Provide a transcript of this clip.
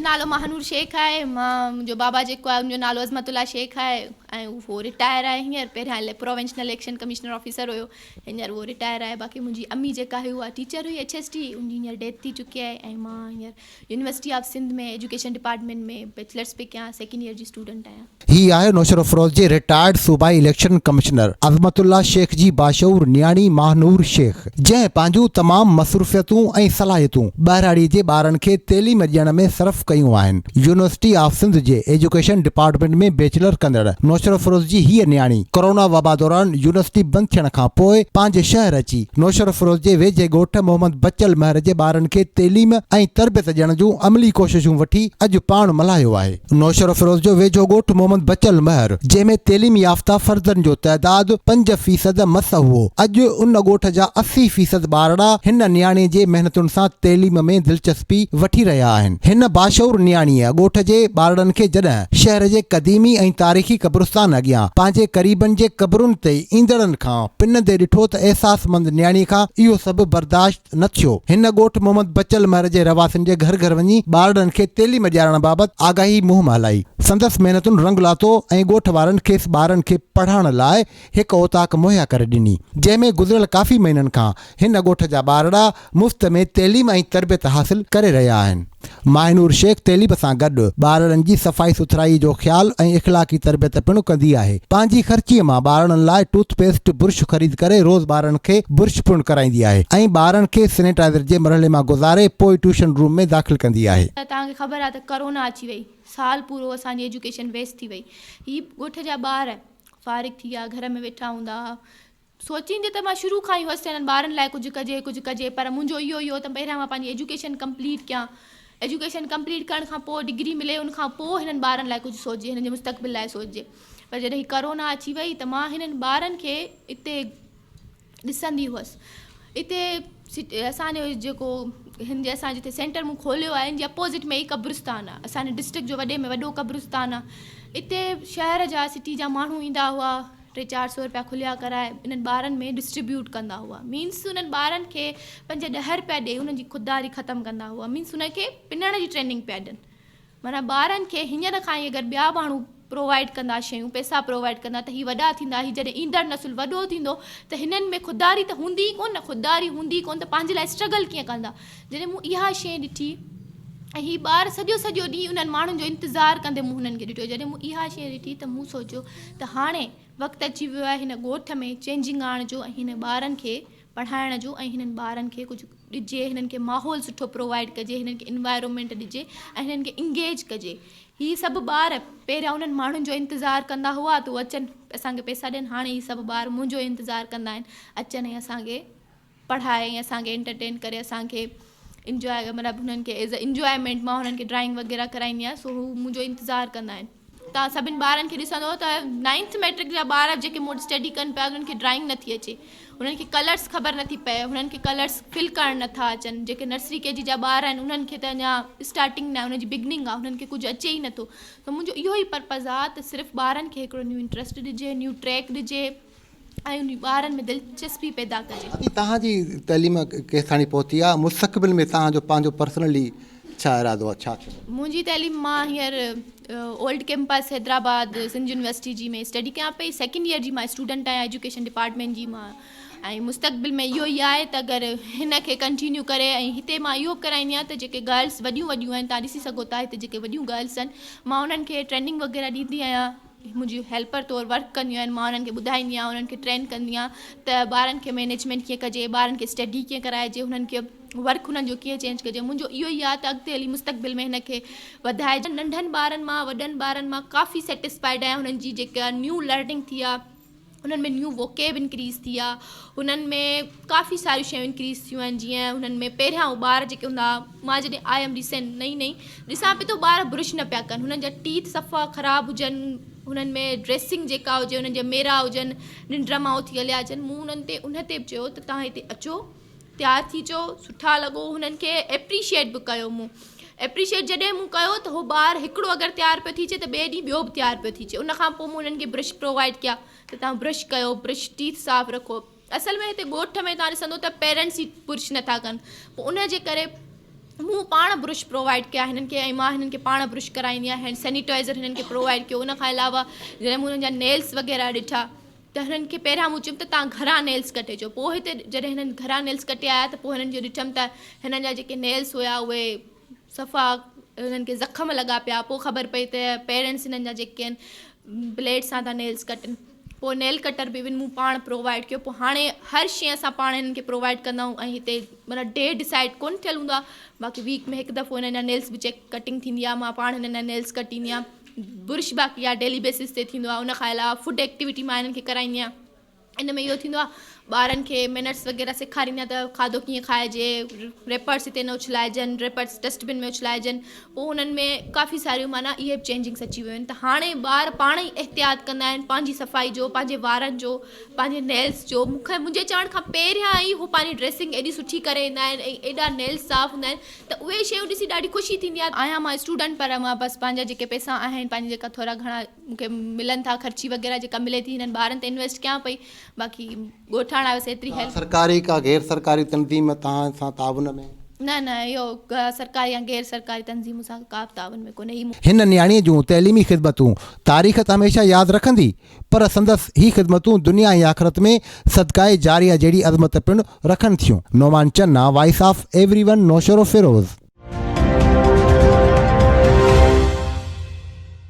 नालो महानूर शेख आहे. मुंहिंजो बाबा जेको आहे उनजो नालो अज़मत अल्लाह शेख आहे ऐं उहो रिटायर आहे हींअर. पहिरियां प्रोविंशनल इलेक्शन कमिशनर ऑफिसर हुयो, हींअर उहो रिटायर आहे. बाक़ी मुंहिंजी अम्मी जेका हुई उहा टीचर हुई HST, उनजी हींअर डेथ थी चुकी आहे. ऐं मां हींअर यूनिवर्सटी ऑफ सिंध में एजुकेशन डिपार्टमेंट में बैचलर्स पे कयां, सेकेंड ईयर जी स्टूडेंट आहियां. ही आहे नोशहरोफिरोज जे रिटायर्ड सूबाई इलेक्शन कमिशनर अज़मत अल्लाह शेख जी बाशऊर न्याणी महानूर शेख, जंहिं पंहिंजूं तमाम मसरूफियतूं ऐं सलाहियतूं ॿहराड़ीअ जे ॿारनि खे तइलीम ॾियण में सर्फ कयूं आहिनि. University of Sindh J एजोकेशन department में बेचलर कंदड़ नोशहरोफिरोज जी हीअ न्याणी कोरोना वबा दौरान यूनिवर्सिटी बंदि थियण खां पोइ पंहिंजे शहर अची नोशहरोफिरोज जे वेझे ॻोठ मोहम्मद बचल महर जे ॿारनि खे तइलीम ऐं तरबियत ॾियण जूं अमली कोशिशूं वठी अॼु पाण मल्हायो आहे. नोशहरोफिरोज जो वेझो ॻोठ मोहम्मद बचल महर, जंहिंमें तइलीम याफ़्ता फर्दनि जो तइदाद 5% मस हुओ, अॼु उन ॻोठ जा 80% ॿारड़ा हिन न्याणी जे महिनतुनि सां तइलीम में दिलचस्पी वठी रहिया आहिनि. हिन बाशऊर न्याणीअ ॻोठ जे ॿारनि खे जॾहिं शहर जे क़दीमी ऐं तारीख़ी क़ब्रिस्तान अॻियां पंहिंजे क़रीबनि जे क़बरुनि ते ईंदड़नि खां पिन ते ॾिठो त अहसासमंद न्याणी खां इहो सभु बर्दाश्त न थियो. हिन ॻोठ मोहम्मद बचल महर जे रवासिन जे घर घर वञी ॿारनि खे तइलीम ॾियारण बाबति आगाही मुहिम हलाई. संदसि महिनतुनि रंग लातो ऐं ॻोठ वारनि खेसि ॿारनि खे पढ़ाइण लाइ हिकु ओताक मुहैया करे ॾिनी, जंहिंमें गुज़िरियल काफ़ी महीननि खां हिन ॻोठ जा ॿारड़ा मुफ़्त में तइलीम ऐं तरबियत हासिल करे रहिया आहिनि. महानूर शेख तइलीम सां गॾु ॿारनि जी सफ़ाई सुथराई जो ख़्यालु ऐं इख़लाक़ी तरबियत पिणु कंदी आहे. पंहिंजी ख़र्चीअ मां ॿारनि लाइ टूथपेस्ट बुर्श ख़रीद करे रोज़ ॿारनि खे बुर्श पिणु कराईंदी आहे ऐं ॿारनि खे सैनिटाइज़र जे मरहले मां गुज़ारे पोइ ट्यूशन रूम में दाख़िल कंदी आहे. तव्हांखे ख़बर आहे त करोना अची वई, साल पूरो असांजी एजुकेशन वेस्ट थी वई. ही ॻोठ जा ॿार फारिग थी विया, घर में वेठा हूंदा हुआ. सोचींदे त मां शुरू खां ई हुअसि हिननि ॿारनि लाइ कुझु कजे, पर मुंहिंजो इहो त पहिरियां मां पंहिंजी एजुकेशन कंप्लीट कयां. एजुकेशन कंप्लीट करण खां पोइ डिग्री मिले, उनखां पोइ हिननि ॿारनि लाइ कुझु सोचे, हिननि जे मुस्तक़बिल लाइ सोचे. पर जॾहिं करोना अची वई त मां हिननि ॿारनि खे हिते ॾिसंदी हुअसि. हिते असांजो जेको हिन जे असां जिते सेंटर मूं खोलियो आहे, हिन जे अपोज़िट में ई क़ब्रिस्तान आहे. असांजे डिस्ट्रिक्ट जो वॾे में वॾो क़ब्रिस्तान आहे. हिते शहर जा सिटी जा माण्हू ईंदा हुआ, 300-400 रुपया खुलिया कराए इन्हनि ॿारनि में डिस्ट्रीब्यूट कंदा हुआ. मीन्स उन्हनि ॿारनि खे 5-10 रुपया ॾेई उन्हनि जी ख़ुददारी ख़तमु कंदा हुआ. मीन्स उनखे पिनण जी ट्रेनिंग पिया ॾियनि. माना ॿारनि खे हींअर खां ई अगरि ॿिया माण्हू प्रोवाइड कंदा शयूं, पैसा प्रोवाइड कंदा, त हीअ वॾा थींदा. हीअ जॾहिं ईंदड़ नसुल वॾो थींदो त हिननि में ख़ुददारी त हूंदी ई कोन. ख़ुददारी हूंदी कोन त पंहिंजे लाइ स्ट्रगल कीअं कंदा. जॾहिं मूं इहा शइ ॾिठी ऐं हीअ ॿार सॼो ॾींहुं उन्हनि माण्हुनि जो इंतज़ारु कंदे मूं हुननि खे ॾिठो. जॾहिं मूं इहा शइ ॾिठी त मूं सोचियो त हाणे वक़्तु अची वियो आहे हिन ॻोठ में चेंजिंग आणण जो ऐं हिन ॿारनि खे पढ़ाइण जो ऐं हिननि ॿारनि खे कुझु ॾिजे, हिननि खे माहौल सुठो प्रोवाइड कजे, हिननि खे इन्वायरमेंट ॾिजे ऐं हिननि खे इंगेज कजे. हीअ सभु ॿार पहिरियां उन्हनि माण्हुनि जो इंतज़ारु कंदा हुआ त उहे अचनि असांखे पैसा ॾियनि. हाणे हीअ सभु ॿार मुंहिंजो इंतज़ारु कंदा आहिनि, अचनि ऐं असांखे पढ़ाए ऐं असांखे एंटरटेन करे, असांखे इंजॉय, मतिलबु हुननि खे एज़ अ इंजॉयमेंट मां हुननि खे ड्राइंग वग़ैरह कराईंदी आहियां. सो हू मुंहिंजो इंतज़ारु कंदा आहिनि. तव्हां सभिनि ॿारनि खे ॾिसंदो त 9th मैट्रिक जा ॿार जेके मूं वटि स्टडी कनि पिया, उन्हनि खे ड्राइंग नथी अचे, उन्हनि खे कलर्स ख़बर नथी पए, हुननि खे कलर्स फिल करणु नथा अचनि. जेके नर्सरी KG जा ॿार आहिनि उन्हनि खे त अञा स्टार्टिंग न आहे, उनजी बिगनिंग आहे, उन्हनि खे कुझु अचे ई नथो. त मुंहिंजो इहो ई पर्पज़ आहे त सिर्फ़ु ॿारनि खे हिकिड़ो न्यू इंट्रस्ट ॾिजे, न्यू ट्रैक ॾिजे ऐं उन ॿारनि में दिलचस्पी पैदा कजे. तव्हांजी तइलीम केसि ताईं पहुती आहे? मुस्तक़बिल में तव्हांजो पंहिंजो पर्सनली छा इरादो आहे, छा थियो? मुंहिंजी तइलीम मां हींअर old campus Hyderabad Sindh university जी में स्टडी कयां पई. सेकेंड ईयर जी मां स्टूडेंट आहियां एजुकेशन डिपार्टमेंट जी मां. ऐं मुस्तक़बिल में इहो ई आहे त अगरि हिन खे कंटिन्यू करे ऐं हिते मां इहो कराईंदी आहियां त जेके गर्ल्स वॾियूं आहिनि, तव्हां ॾिसी सघो था हिते जेके वॾियूं गर्ल्स आहिनि, मां उन्हनि खे ट्रेनिंग वग़ैरह ॾींदी आहियां. मुंहिंजी हेल्पर तौरु वर्क कंदियूं आहिनि. मां उन्हनि खे ॿुधाईंदी आहियां, उन्हनि खे ट्रेन कंदी आहियां त ॿारनि खे मैनेजमेंट कीअं कजे, ॿारनि खे स्टडी कीअं कराइजे, हुननि खे वर्क हुननि जो कीअं चेंज कजे. मुंहिंजो इहो ई आहे त अॻिते हली मुस्तक़बिल में हिन खे वधाइजे. नंढनि ॿारनि मां वॾनि ॿारनि मां काफ़ी सेटिस्फाइड आहियां. हुननि जी जेका न्यू लर्निंग थी आहे, हुननि में न्यू वोकेब इंक्रीज़ थी आहे, हुननि में काफ़ी सारियूं शयूं इंक्रीज़ थियूं आहिनि. जीअं हुननि में पहिरियां ॿार जेके हूंदा, मां जॾहिं आयमि रिसेंट नई ॾिसां पई त ॿार ब्रुश न पिया कनि, हुननि जा टीथ सफ़ा ख़राबु हुजनि, हुननि में ड्रेसिंग जेका हुजे, हुननि जा मेरा हुजनि, निंड मां उथी हलिया अचनि. मूं उन ते बि चयो त तव्हां हिते अचो, तयारु थी अचो, सुठा लॻो. हुननि खे एप्रीशिएट बि कयो. मूं एप्रीशिएट जॾहिं मूं कयो त उहो ॿारु हिकिड़ो अगरि तयारु पियो थी अचे त ॿिए ॾींहुं ॿियो बि तयारु पियो थी अचे. उनखां पोइ मूं हुननि खे ब्रश प्रोवाइड कया त तव्हां ब्रश कयो, ब्रश टीथ साफ़ु रखो. असल में हिते ॻोठ में तव्हां ॾिसंदो त पेरेंट्स ई ब्रश नथा कनि. पोइ उनजे करे मूं पाण ब्रुश प्रोवाइड कया हिननि खे ऐं मां हिननि खे पाण ब्रुश कराईंदी आहियां हैंड सैनिटाइज़र हिननि खे प्रोवाइड कयो उन खां अलावा जॾहिं मूं हुननि जा नेल्स वग़ैरह ॾिठा त हिननि खे पहिरियां मूं चयुमि त तव्हां घरां नेल्स कटेजो पोइ हिते जॾहिं हिननि घरां नेल्स कटे आया त पोइ हिननि जो ॾिठमि त हिननि जा जेके नेल्स हुया उहे सफ़ा हिननि खे ज़ख़म लॻा पिया पोइ ख़बर पई त पेरेंट्स हिननि जा जेके आहिनि ब्लेड सां था नेल्स कटनि पोइ नेल कटर बि मूं पाण प्रोवाइड कयो पोइ हाणे हर शइ असां पाण हिननि खे प्रोवाइड कंदा आहियूं ऐं हिते माना डे डिसाइड कोन थियल हूंदो आहे बाक़ी वीक में हिकु दफ़ो हिननि जा नेल्स बि चेक कटिंग थींदी आहे मां पाण हिननि जा नेल्स कटींदी आहियां बुर्श बाक़ी आहे डेली बेसिस ते थींदो आहे उन खां अलावा फूड एक्टिविटी मां हिननि खे कराईंदी आहियां इन में इहो थींदो आहे ॿारनि खे मिनट्स वग़ैरह सेखारींदी आहियां त खाधो कीअं खाइजे रेपर्स हिते न उछलाइजनि रेपर्स डस्टबिन में उछलाइजनि पोइ हुननि में काफ़ी सारियूं माना इहे चेंजिंग्स अची वियूं आहिनि त हाणे ॿार पाण ई एहतियात कंदा आहिनि पंहिंजी सफ़ाई जो पंहिंजे वारनि जो पंहिंजे नेल्स जो मुंहिंजे चवण खां पहिरियां ई हू पंहिंजी ड्रेसिंग एॾी सुठी करे ईंदा आहिनि ऐं एॾा नेल्स साफ़ु हूंदा आहिनि त उहे शयूं ॾिसी ॾाढी ख़ुशी थींदी आहे आहियां मां स्टूडेंट पर मां बसि पंहिंजा जेके पैसा आहिनि पंहिंजे जेका थोरा घणा मूंखे मिलनि था ख़र्ची वग़ैरह जेका मिले थी हिननि ॿारनि ते इन्वेस्ट कयां पई बाक़ी ॻोठाण आयोसीं एतिरी हेल्प सरकारी का गैर सरकारी तंज़ीम तव्हां सां ताउन में न इहो सरकारी या गैर सरकारी तंज़ीमूं सां का बि ताउन में कोन्हे हिन नियाणीअ जूं तइलीमी ख़िदमतूं तारीख़ त हमेशह यादि रखंदी पर संदसि ही ख़िदमतूं दुनिया ऐं आख़िरत में सदकाए जारिया जहिड़ी अज़मत पिणु रखनि थियूं नोमान चन्ना वॉइस ऑफ एवरीवन नोशहरोफिरोज